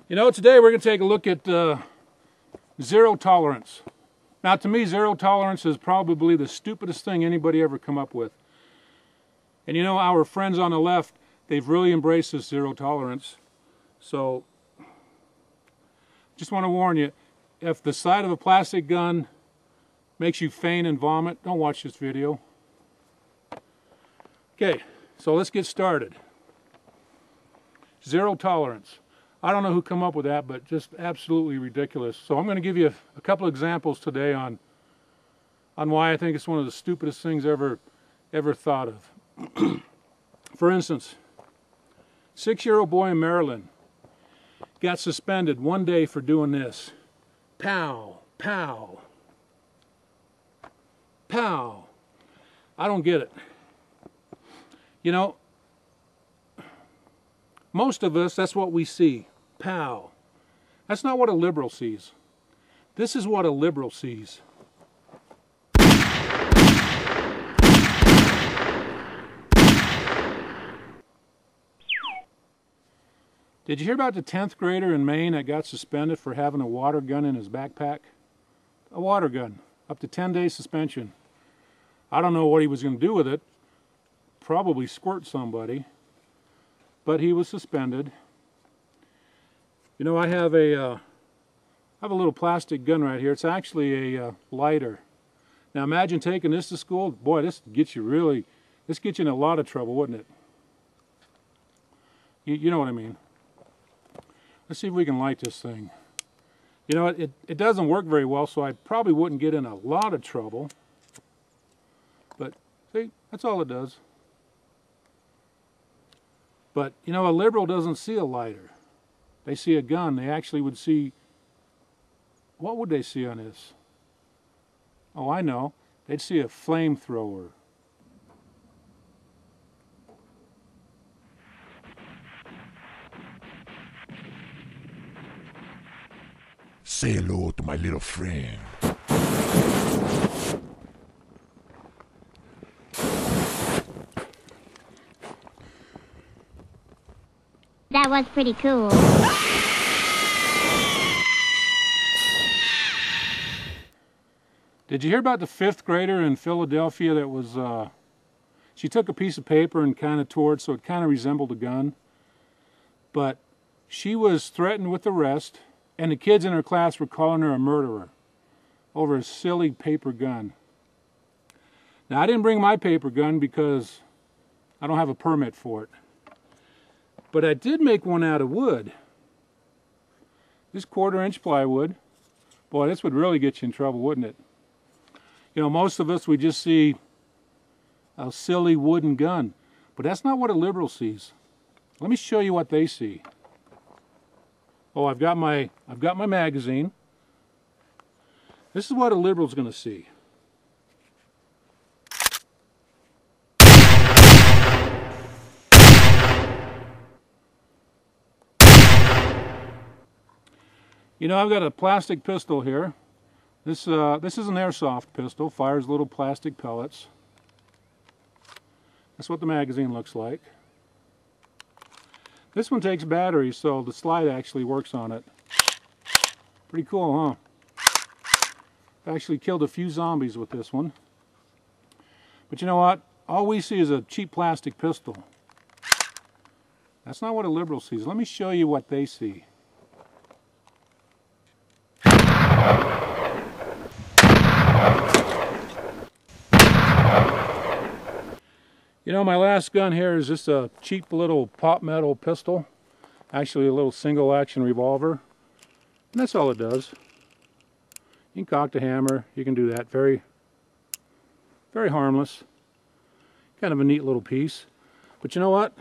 You know, today we're going to take a look at zero tolerance. Now, to me, zero tolerance is probably the stupidest thing anybody ever come up with. And you know, our friends on the left, they've really embraced this zero tolerance. So, just want to warn you, if the sight of a plastic gun makes you faint and vomit, don't watch this video. Okay, so let's get started. Zero tolerance. I don't know who come up with that, but just absolutely ridiculous. So I'm going to give you a couple examples today on why I think it's one of the stupidest things ever thought of. For instance, 6-year-old boy in Maryland got suspended one day for doing this. Pow, pow, pow. I don't get it. You know, most of us, that's what we see. Pow. That's not what a liberal sees. This is what a liberal sees. Did you hear about the 10th grader in Maine that got suspended for having a water gun in his backpack? A water gun. Up to 10 days suspension. I don't know what he was going to do with it. Probably squirt somebody. But he was suspended. You know, I have a little plastic gun right here. It's actually a lighter. Now imagine taking this to school. Boy, this gets you in a lot of trouble, wouldn't it? You know what I mean. Let's see if we can light this thing. You know, it doesn't work very well, so I probably wouldn't get in a lot of trouble. But see, that's all it does. But, you know, a liberal doesn't see a lighter. They see a gun. They actually would see... What would they see on this? Oh, I know. They'd see a flamethrower. Say hello to my little friend. That was pretty cool. Did you hear about the 5th grader in Philadelphia that was, she took a piece of paper and kind of tore it so it kind of resembled a gun. But she was threatened with arrest, and the kids in her class were calling her a murderer over a silly paper gun. Now, I didn't bring my paper gun because I don't have a permit for it. But I did make one out of wood. This 1/4-inch plywood. Boy, this would really get you in trouble, wouldn't it? You know, most of us, we just see a silly wooden gun. But that's not what a liberal sees. Let me show you what they see. Oh, I've got my magazine. This is what a liberal's going to see. You know, I've got a plastic pistol here. This is an airsoft pistol, fires little plastic pellets. That's what the magazine looks like. This one takes batteries, so the slide actually works on it. Pretty cool, huh? I actually killed a few zombies with this one. But you know what? All we see is a cheap plastic pistol. That's not what a liberal sees. Let me show you what they see. You know, my last gun here is just a cheap little pop metal pistol. Actually a little single action revolver. And that's all it does. You can cock the hammer, you can do that. Very harmless. Kind of a neat little piece. But you know what?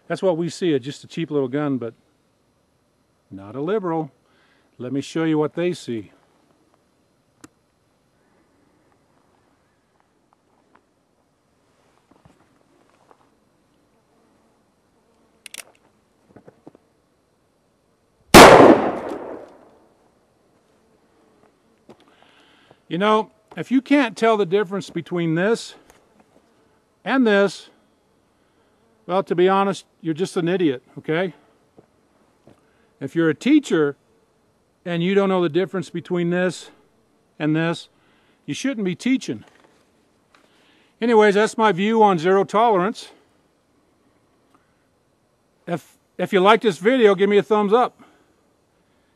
That's what we see, it's just a cheap little gun, but not a liberal. Let me show you what they see. You know, if you can't tell the difference between this and this, well, to be honest, you're just an idiot, okay? If you're a teacher and you don't know the difference between this and this, you shouldn't be teaching. Anyways, that's my view on zero tolerance. If you like this video, give me a thumbs up.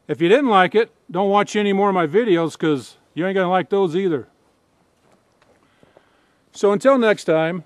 If you didn't like it, don't watch any more of my videos because you ain't gonna like those either. So until next time,